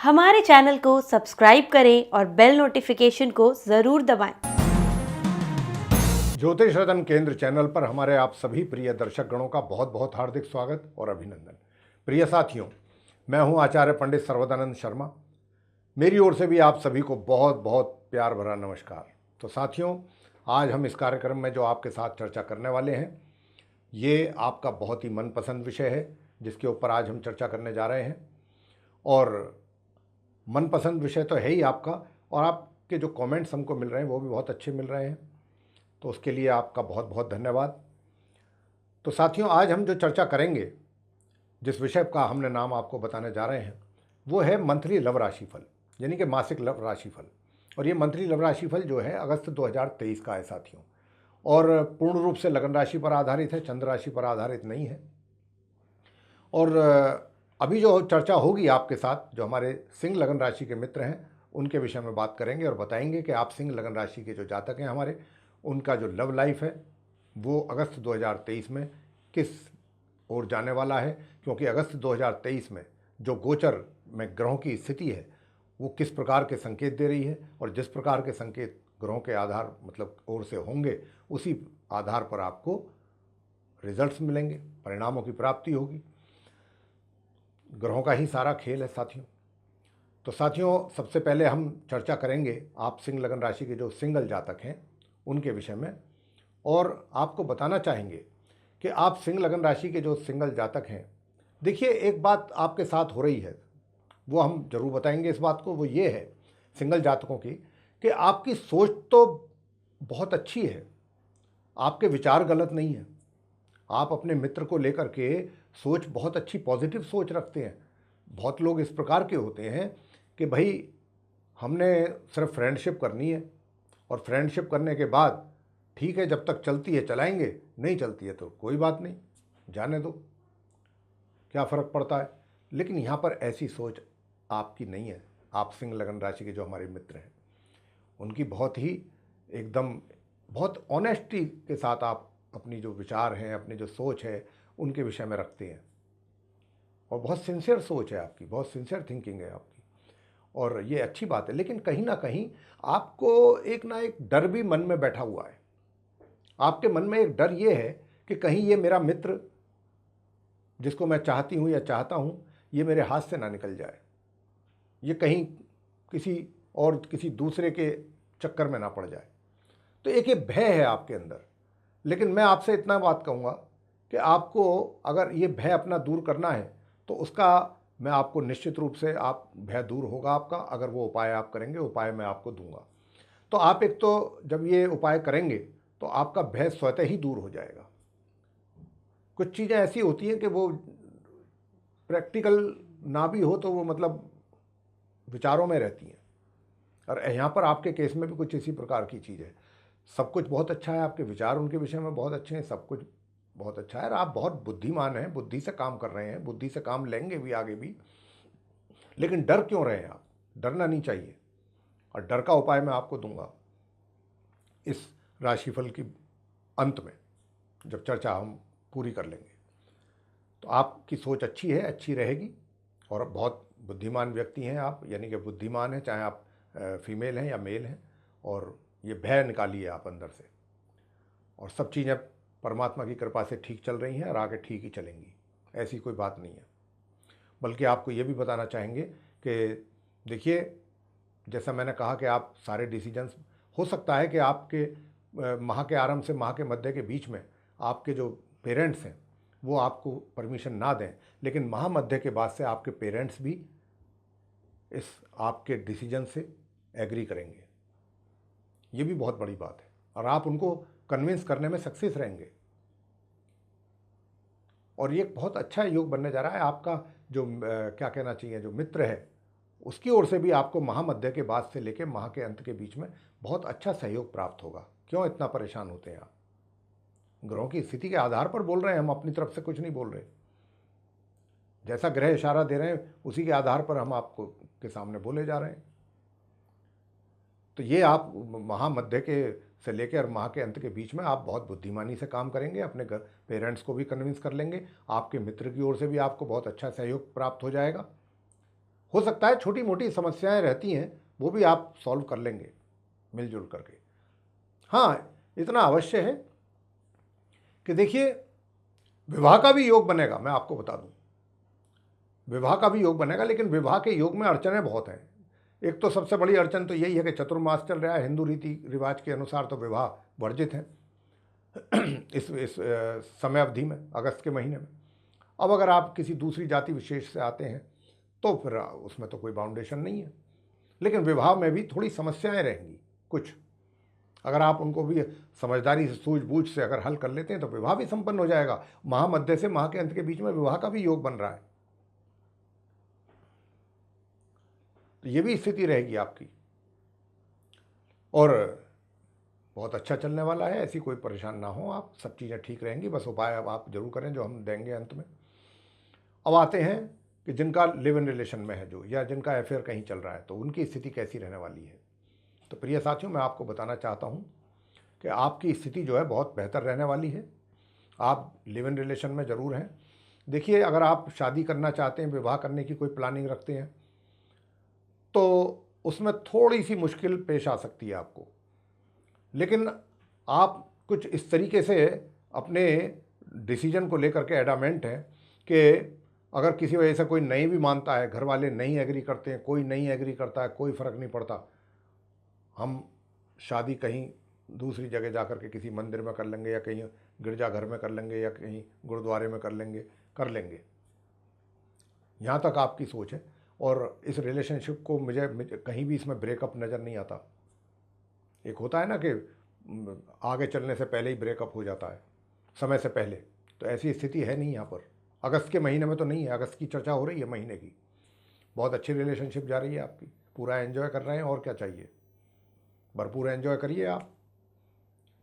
हमारे चैनल को सब्सक्राइब करें और बेल नोटिफिकेशन को ज़रूर दबाएं। ज्योतिष रतन केंद्र चैनल पर हमारे आप सभी प्रिय दर्शक गणों का बहुत बहुत हार्दिक स्वागत और अभिनंदन। प्रिय साथियों, मैं हूं आचार्य पंडित सर्वदानंद शर्मा। मेरी ओर से भी आप सभी को बहुत बहुत प्यार भरा नमस्कार। तो साथियों, आज हम इस कार्यक्रम में जो आपके साथ चर्चा करने वाले हैं, ये आपका बहुत ही मनपसंद विषय है जिसके ऊपर आज हम चर्चा करने जा रहे हैं। और मनपसंद विषय तो है ही आपका, और आपके जो कमेंट्स हमको मिल रहे हैं वो भी बहुत अच्छे मिल रहे हैं, तो उसके लिए आपका बहुत बहुत धन्यवाद। तो साथियों, आज हम जो चर्चा करेंगे, जिस विषय का हमने नाम आपको बताने जा रहे हैं, वो है मंथली लव राशिफल, यानी कि मासिक लव राशिफल। और ये मंथली लव राशिफल जो है अगस्त 2023 का है साथियों, और पूर्ण रूप से लगन राशि पर आधारित है, चंद्र राशि पर आधारित नहीं है। और अभी जो चर्चा होगी आपके साथ, जो हमारे सिंह लगन राशि के मित्र हैं उनके विषय में बात करेंगे और बताएंगे कि आप सिंह लगन राशि के जो जातक हैं हमारे, उनका जो लव लाइफ है वो अगस्त 2023 में किस ओर जाने वाला है। क्योंकि अगस्त 2023 में जो गोचर में ग्रहों की स्थिति है वो किस प्रकार के संकेत दे रही है, और जिस प्रकार के संकेत ग्रहों के आधार मतलब ओर से होंगे, उसी आधार पर आपको रिजल्ट्स मिलेंगे, परिणामों की प्राप्ति होगी। ग्रहों का ही सारा खेल है साथियों। तो साथियों, सबसे पहले हम चर्चा करेंगे आप सिंह लगन राशि के जो सिंगल जातक हैं उनके विषय में, और आपको बताना चाहेंगे कि आप सिंह लगन राशि के जो सिंगल जातक हैं, देखिए एक बात आपके साथ हो रही है, वो हम जरूर बताएंगे इस बात को। वो ये है सिंगल जातकों की कि आपकी सोच तो बहुत अच्छी है, आपके विचार गलत नहीं है। आप अपने मित्र को लेकर के सोच बहुत अच्छी पॉजिटिव सोच रखते हैं। बहुत लोग इस प्रकार के होते हैं कि भाई हमने सिर्फ फ्रेंडशिप करनी है, और फ्रेंडशिप करने के बाद ठीक है, जब तक चलती है चलाएंगे, नहीं चलती है तो कोई बात नहीं, जाने दो, क्या फ़र्क पड़ता है। लेकिन यहाँ पर ऐसी सोच आपकी नहीं है। आप सिंह लगन राशि के जो हमारे मित्र हैं उनकी बहुत ही एकदम बहुत ऑनेस्टी के साथ आप अपनी जो विचार हैं, अपनी जो सोच है उनके विषय में रखते हैं, और बहुत सिंसियर सोच है आपकी, बहुत सिंसियर थिंकिंग है आपकी, और ये अच्छी बात है। लेकिन कहीं ना कहीं आपको एक ना एक डर भी मन में बैठा हुआ है। आपके मन में एक डर ये है कि कहीं ये मेरा मित्र जिसको मैं चाहती हूँ या चाहता हूँ, ये मेरे हाथ से ना निकल जाए, ये कहीं किसी और किसी दूसरे के चक्कर में ना पड़ जाए। तो एक ये भय है आपके अंदर। लेकिन मैं आपसे इतना बात कहूँगा कि आपको अगर ये भय अपना दूर करना है तो उसका मैं आपको निश्चित रूप से, आप भय दूर होगा आपका अगर वो उपाय आप करेंगे। उपाय मैं आपको दूंगा। तो आप एक तो जब ये उपाय करेंगे तो आपका भय स्वतः ही दूर हो जाएगा। कुछ चीज़ें ऐसी होती हैं कि वो प्रैक्टिकल ना भी हो तो वो मतलब विचारों में रहती हैं, और यहाँ पर आपके केस में भी कुछ इसी प्रकार की चीज़ है। सब कुछ बहुत अच्छा है, आपके विचार उनके विषय में बहुत अच्छे हैं, सब कुछ बहुत अच्छा है, और आप बहुत बुद्धिमान हैं, बुद्धि से काम कर रहे हैं, बुद्धि से काम लेंगे भी आगे भी। लेकिन डर क्यों रहे हैं आप? डरना नहीं चाहिए, और डर का उपाय मैं आपको दूंगा इस राशिफल की अंत में, जब चर्चा हम पूरी कर लेंगे। तो आपकी सोच अच्छी है, अच्छी रहेगी, और बहुत बुद्धिमान व्यक्ति हैं आप, यानी कि बुद्धिमान हैं, चाहे आप फीमेल हैं या मेल हैं। और ये भय निकालिए आप अंदर से, और सब चीज़ें परमात्मा की कृपा से ठीक चल रही हैं और आगे ठीक ही चलेंगी, ऐसी कोई बात नहीं है। बल्कि आपको ये भी बताना चाहेंगे कि देखिए, जैसा मैंने कहा कि आप सारे डिसीजंस, हो सकता है कि आपके माह के आरंभ से माह के मध्य के बीच में आपके जो पेरेंट्स हैं वो आपको परमिशन ना दें, लेकिन माह मध्य के बाद से आपके पेरेंट्स भी इस आपके डिसीजन से एग्री करेंगे। ये भी बहुत बड़ी बात है, और आप उनको कन्विंस करने में सक्सेस रहेंगे। और ये एक बहुत अच्छा योग बनने जा रहा है आपका। जो क्या कहना चाहिए, जो मित्र है उसकी ओर से भी आपको माह मध्य के बाद से लेकर माह के अंत के बीच में बहुत अच्छा सहयोग प्राप्त होगा। क्यों इतना परेशान होते हैं आप? ग्रहों की स्थिति के आधार पर बोल रहे हैं हम, अपनी तरफ से कुछ नहीं बोल रहे। जैसा ग्रह इशारा दे रहे हैं उसी के आधार पर हम आपको के सामने बोले जा रहे हैं। तो ये आप माह मध्य के से लेकर माह के अंत के बीच में आप बहुत बुद्धिमानी से काम करेंगे, अपने घर पेरेंट्स को भी कन्विंस कर लेंगे, आपके मित्र की ओर से भी आपको बहुत अच्छा सहयोग प्राप्त हो जाएगा। हो सकता है छोटी मोटी समस्याएं रहती हैं, वो भी आप सॉल्व कर लेंगे मिलजुल करके। हाँ, इतना अवश्य है कि देखिए, विवाह का भी योग बनेगा, मैं आपको बता दूं, विवाह का भी योग बनेगा, लेकिन विवाह के योग में अड़चनें बहुत हैं। एक तो सबसे बड़ी अड़चन तो यही है कि चतुर्मास चल रहा है, हिंदू रीति रिवाज के अनुसार तो विवाह वर्जित है इस समय अवधि में, अगस्त के महीने में। अब अगर आप किसी दूसरी जाति विशेष से आते हैं तो फिर उसमें तो कोई बाउंडेशन नहीं है, लेकिन विवाह में भी थोड़ी समस्याएं रहेंगी कुछ। अगर आप उनको भी समझदारी से, सूझबूझ से अगर हल कर लेते हैं तो विवाह भी संपन्न हो जाएगा। माह मध्य से माह के अंत के बीच में विवाह का भी योग बन रहा है, तो ये भी स्थिति रहेगी आपकी, और बहुत अच्छा चलने वाला है। ऐसी कोई परेशान ना हो आप, सब चीज़ें ठीक रहेंगी। बस उपाय अब आप जरूर करें जो हम देंगे अंत में। अब आते हैं कि जिनका लिव इन रिलेशन में है जो, या जिनका अफेयर कहीं चल रहा है, तो उनकी स्थिति कैसी रहने वाली है। तो प्रिय साथियों, मैं आपको बताना चाहता हूँ कि आपकी स्थिति जो है बहुत बेहतर रहने वाली है। आप लिव इन रिलेशन में ज़रूर हैं। देखिए, अगर आप शादी करना चाहते हैं, विवाह करने की कोई प्लानिंग रखते हैं, तो उसमें थोड़ी सी मुश्किल पेश आ सकती है आपको, लेकिन आप कुछ इस तरीके से अपने डिसीजन को लेकर के एडामेंट हैं कि अगर किसी वजह से कोई नहीं भी मानता है, घर वाले नहीं एग्री करते हैं, कोई नहीं एग्री करता है, कोई फ़र्क नहीं पड़ता, हम शादी कहीं दूसरी जगह जा कर के किसी मंदिर में कर लेंगे, या कहीं गिरजाघर में कर लेंगे, या कहीं गुरुद्वारे में कर लेंगे। यहाँ तक आपकी सोच है। और इस रिलेशनशिप को मुझे कहीं भी इसमें ब्रेकअप नज़र नहीं आता। एक होता है ना कि आगे चलने से पहले ही ब्रेकअप हो जाता है, समय से पहले, तो ऐसी स्थिति है नहीं यहाँ पर। अगस्त के महीने में तो नहीं है, अगस्त की चर्चा हो रही है महीने की। बहुत अच्छी रिलेशनशिप जा रही है आपकी, पूरा एंजॉय कर रहे हैं, और क्या चाहिए। भरपूर एंजॉय करिए आप।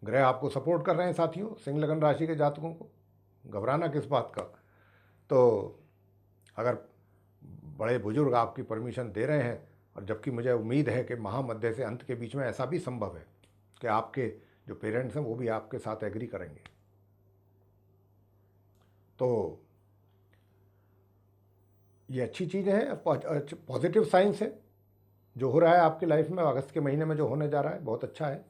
ग्रह आपको सपोर्ट कर रहे हैं साथियों, सिंह लगन राशि के जातकों को घबराना किस बात का। तो अगर बड़े बुजुर्ग आपकी परमिशन दे रहे हैं, और जबकि मुझे उम्मीद है कि माह मध्य से अंत के बीच में ऐसा भी संभव है कि आपके जो पेरेंट्स हैं वो भी आपके साथ एग्री करेंगे, तो ये अच्छी चीज़ें हैं, पॉजिटिव साइंस है। जो हो रहा है आपकी लाइफ में अगस्त के महीने में, जो होने जा रहा है, बहुत अच्छा है।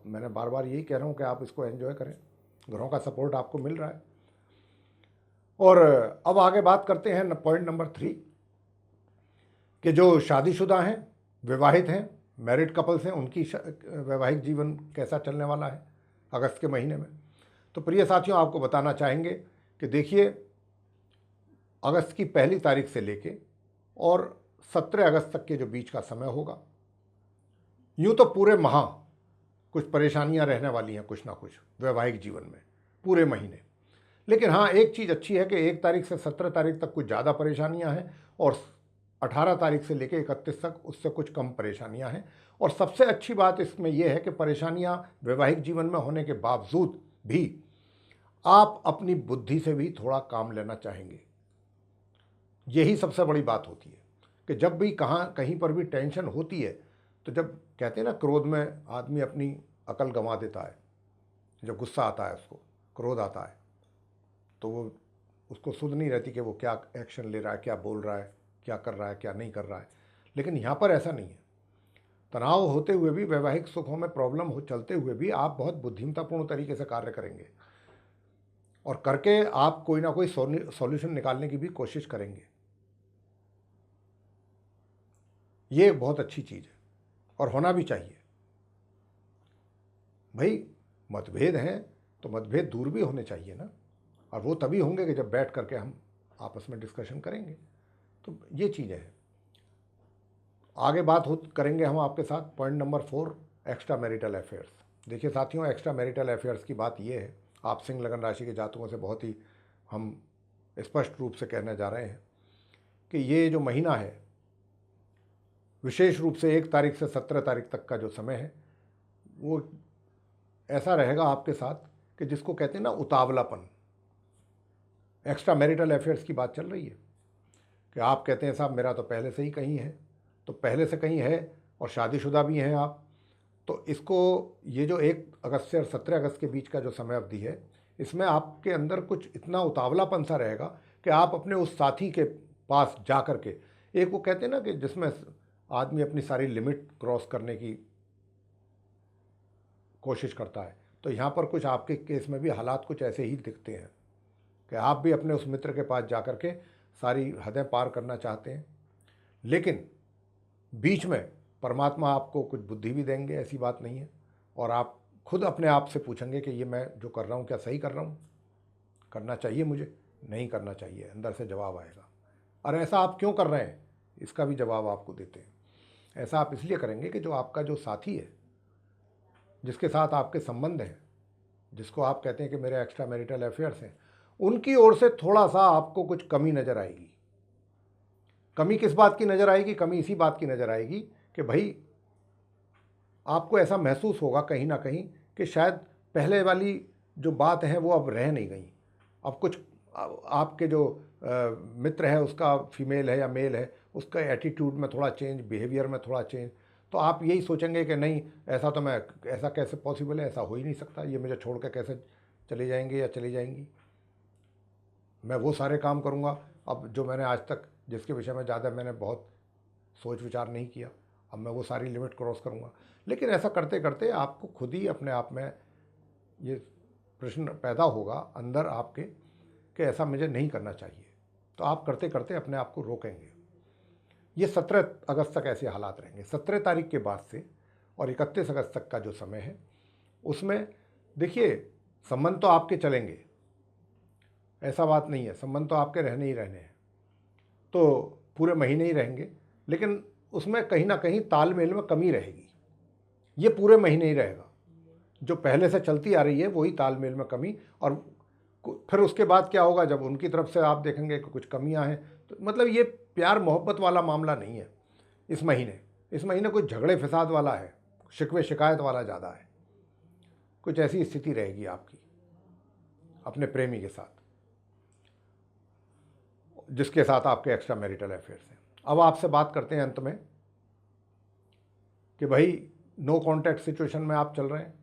मैंने बार बार यही कह रहा हूँ कि आप इसको एंजॉय करें, ग्रहों का सपोर्ट आपको मिल रहा है। और अब आगे बात करते हैं पॉइंट नंबर 3 कि जो शादीशुदा हैं, विवाहित हैं, मैरिड कपल्स हैं, उनकी वैवाहिक जीवन कैसा चलने वाला है अगस्त के महीने में। तो प्रिय साथियों, आपको बताना चाहेंगे कि देखिए, अगस्त की 1 तारीख से लेके और 17 अगस्त तक के जो बीच का समय होगा, यूँ तो पूरे माह कुछ परेशानियां रहने वाली हैं, कुछ ना कुछ वैवाहिक जीवन में पूरे महीने। लेकिन हाँ, एक चीज़ अच्छी है कि 1 तारीख से 17 तारीख तक कुछ ज़्यादा परेशानियां हैं, और 18 तारीख से लेकर 31 तक उससे कुछ कम परेशानियां हैं। और सबसे अच्छी बात इसमें यह है कि परेशानियां वैवाहिक जीवन में होने के बावजूद भी आप अपनी बुद्धि से भी थोड़ा काम लेना चाहेंगे। यही सबसे बड़ी बात होती है कि जब भी कहीं पर भी टेंशन होती है, तो जब कहते हैं ना, क्रोध में आदमी अपनी अकल गंवा देता है। जब गुस्सा आता है, उसको क्रोध आता है, तो वो उसको सुध नहीं रहती कि वो क्या एक्शन ले रहा है, क्या बोल रहा है, क्या कर रहा है, क्या नहीं कर रहा है। लेकिन यहाँ पर ऐसा नहीं है। तनाव होते हुए भी, वैवाहिक सुखों में प्रॉब्लम हो चलते हुए भी, आप बहुत बुद्धिमत्तापूर्ण तरीके से कार्य करेंगे, और करके आप कोई ना कोई सॉल्यूशन निकालने की भी कोशिश करेंगे। ये बहुत अच्छी चीज़ है, और होना भी चाहिए। भाई, मतभेद हैं तो मतभेद दूर भी होने चाहिए ना, और वो तभी होंगे कि जब बैठ करके हम आपस में डिस्कशन करेंगे। तो ये चीज़ें हैं। आगे बात करेंगे हम आपके साथ point number 4, extra marital affairs. देखिए साथियों, एक्स्ट्रा मैरिटल अफेयर्स की बात ये है, आप सिंह लगन राशि के जातकों से बहुत ही हम स्पष्ट रूप से कहने जा रहे हैं कि ये जो महीना है, विशेष रूप से 1 तारीख से 17 तारीख तक का जो समय है, वो ऐसा रहेगा आपके साथ कि जिसको कहते हैं ना उतावलापन। एक्स्ट्रा मैरिटल अफेयर्स की बात चल रही है कि आप कहते हैं साहब मेरा तो पहले से ही कहीं है, तो पहले से कहीं है, और शादीशुदा भी हैं आप, तो इसको, ये जो 1 अगस्त से और 17 अगस्त के बीच का जो समय अवधि है, इसमें आपके अंदर कुछ इतना उतावलापन सा रहेगा कि आप अपने उस साथी के पास जा कर के एक वो कहते हैं ना कि जिसमें आदमी अपनी सारी लिमिट क्रॉस करने की कोशिश करता है, तो यहाँ पर कुछ आपके केस में भी हालात कुछ ऐसे ही दिखते हैं कि आप भी अपने उस मित्र के पास जा कर के सारी हदें पार करना चाहते हैं, लेकिन बीच में परमात्मा आपको कुछ बुद्धि भी देंगे, ऐसी बात नहीं है। और आप खुद अपने आप से पूछेंगे कि ये मैं जो कर रहा हूँ क्या सही कर रहा हूँ, करना चाहिए मुझे, नहीं करना चाहिए, अंदर से जवाब आएगा। और ऐसा आप क्यों कर रहे हैं, इसका भी जवाब आपको देते हैं। ऐसा आप इसलिए करेंगे कि जो आपका जो साथी है, जिसके साथ आपके संबंध हैं, जिसको आप कहते हैं कि मेरे एक्स्ट्रा मैरिटल अफेयर्स हैं, उनकी ओर से थोड़ा सा आपको कुछ कमी नज़र आएगी। कमी किस बात की नज़र आएगी? कमी इसी बात की नज़र आएगी कि भाई आपको ऐसा महसूस होगा कहीं ना कहीं कि शायद पहले वाली जो बात है वो अब रह नहीं गई। अब कुछ आपके जो मित्र है उसका फीमेल है या मेल है, उसका एटीट्यूड में थोड़ा चेंज, बिहेवियर में थोड़ा चेंज, तो आप यही सोचेंगे कि नहीं, ऐसा तो मैं, ऐसा कैसे पॉसिबल है, ऐसा हो ही नहीं सकता, ये मुझे छोड़ कर कैसे चले जाएंगे या चली जाएंगी, मैं वो सारे काम करूँगा अब जो मैंने आज तक, जिसके विषय में ज़्यादा मैंने बहुत सोच विचार नहीं किया, अब मैं वो सारी लिमिट क्रॉस करूँगा। लेकिन ऐसा करते करते आपको खुद ही अपने आप में ये प्रश्न पैदा होगा अंदर आपके कि ऐसा मुझे नहीं करना चाहिए, तो आप करते करते अपने आप को रोकेंगे। ये 17 अगस्त तक ऐसे हालात रहेंगे। 17 तारीख के बाद से और 31 अगस्त तक का जो समय है उसमें देखिए, संबंध तो आपके चलेंगे, ऐसा बात नहीं है, संबंध तो आपके रहने ही रहने हैं, तो पूरे महीने ही रहेंगे, लेकिन उसमें कहीं ना कहीं तालमेल में कमी रहेगी। ये पूरे महीने ही रहेगा, जो पहले से चलती आ रही है वही तालमेल में कमी। और फिर उसके बाद क्या होगा, जब उनकी तरफ से आप देखेंगे कि कुछ कमियां हैं, तो मतलब ये प्यार मोहब्बत वाला मामला नहीं है इस महीने कुछ झगड़े फसाद वाला है, शिकवे शिकायत वाला ज़्यादा है। कुछ ऐसी स्थिति रहेगी आपकी अपने प्रेमी के साथ, जिसके साथ आपके एक्स्ट्रा मैरिटल अफेयर्स हैं। अब आपसे बात करते हैं अंत में कि भाई नो कॉन्टैक्ट सिचुएशन में आप चल रहे हैं,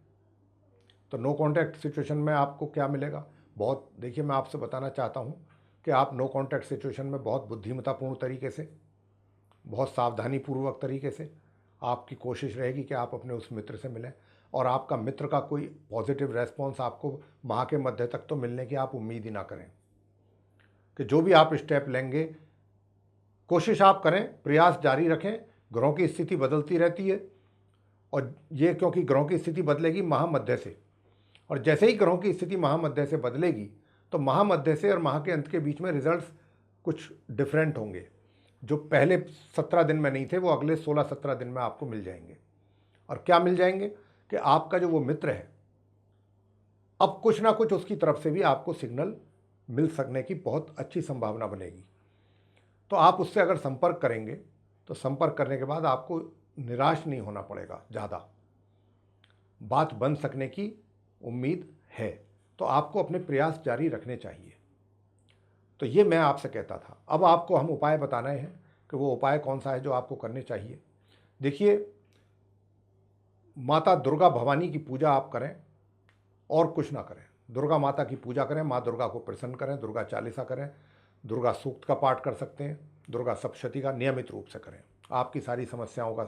तो नो कॉन्टैक्ट सिचुएशन में आपको क्या मिलेगा? बहुत, देखिए मैं आपसे बताना चाहता हूँ कि आप नो कॉन्टैक्ट सिचुएशन में बहुत बुद्धिमत्तापूर्ण तरीके से, बहुत सावधानीपूर्वक तरीके से आपकी कोशिश रहेगी कि आप अपने उस मित्र से मिलें, और आपका मित्र का कोई पॉजिटिव रेस्पॉन्स आपको माह के मध्य तक तो मिलने की आप उम्मीद ही ना करें। कि जो भी आप स्टेप लेंगे, कोशिश आप करें, प्रयास जारी रखें। ग्रहों की स्थिति बदलती रहती है, और ये क्योंकि ग्रहों की स्थिति बदलेगी महामध्य से, और जैसे ही ग्रहों की स्थिति महामध्य से बदलेगी तो महामध्य से और माह के अंत के बीच में रिजल्ट्स कुछ डिफरेंट होंगे। जो पहले 17 दिन में नहीं थे वो अगले 16-17 दिन में आपको मिल जाएंगे। और क्या मिल जाएंगे कि आपका जो वो मित्र है, अब कुछ ना कुछ उसकी तरफ से भी आपको सिग्नल मिल सकने की बहुत अच्छी संभावना बनेगी। तो आप उससे अगर संपर्क करेंगे तो संपर्क करने के बाद आपको निराश नहीं होना पड़ेगा, ज़्यादा बात बन सकने की उम्मीद है, तो आपको अपने प्रयास जारी रखने चाहिए। तो ये मैं आपसे कहता था। अब आपको हम उपाय बताने हैं कि वो उपाय कौन सा है जो आपको करने चाहिए। देखिए, माता दुर्गा भवानी की पूजा आप करें और कुछ ना करें, दुर्गा माता की पूजा करें, माँ दुर्गा को प्रसन्न करें, दुर्गा चालीसा करें, दुर्गा सूक्त का पाठ कर सकते हैं, दुर्गा सप्तशती का नियमित रूप से करें। आपकी सारी समस्याओं का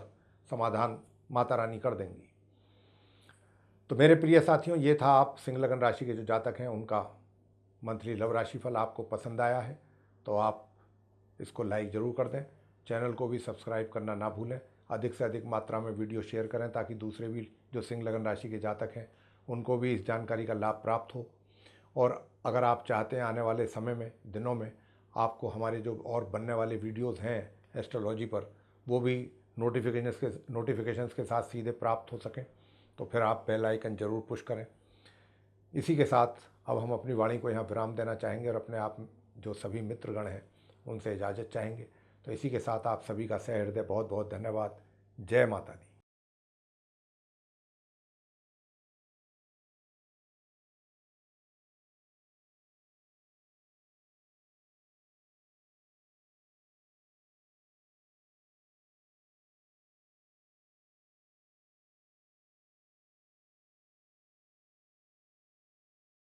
समाधान माता रानी कर देंगी। तो मेरे प्रिय साथियों, ये था आप सिंह लगन राशि के जो जातक हैं उनका मंथली लव राशिफल। आपको पसंद आया है तो आप इसको लाइक ज़रूर कर दें, चैनल को भी सब्सक्राइब करना ना भूलें, अधिक से अधिक मात्रा में वीडियो शेयर करें ताकि दूसरे भी जो सिंह लगन राशि के जातक हैं उनको भी इस जानकारी का लाभ प्राप्त हो। और अगर आप चाहते हैं आने वाले समय में, दिनों में, आपको हमारे जो और बनने वाले वीडियोज़ हैं एस्ट्रोलॉजी पर, वो भी नोटिफिकेशंस के साथ सीधे प्राप्त हो सकें, तो फिर आप बेल आइकन ज़रूर पुश करें। इसी के साथ अब हम अपनी वाणी को यहाँ विराम देना चाहेंगे और अपने आप जो सभी मित्रगण हैं उनसे इजाज़त चाहेंगे। तो इसी के साथ आप सभी का सहृदय बहुत बहुत धन्यवाद। जय माता दी।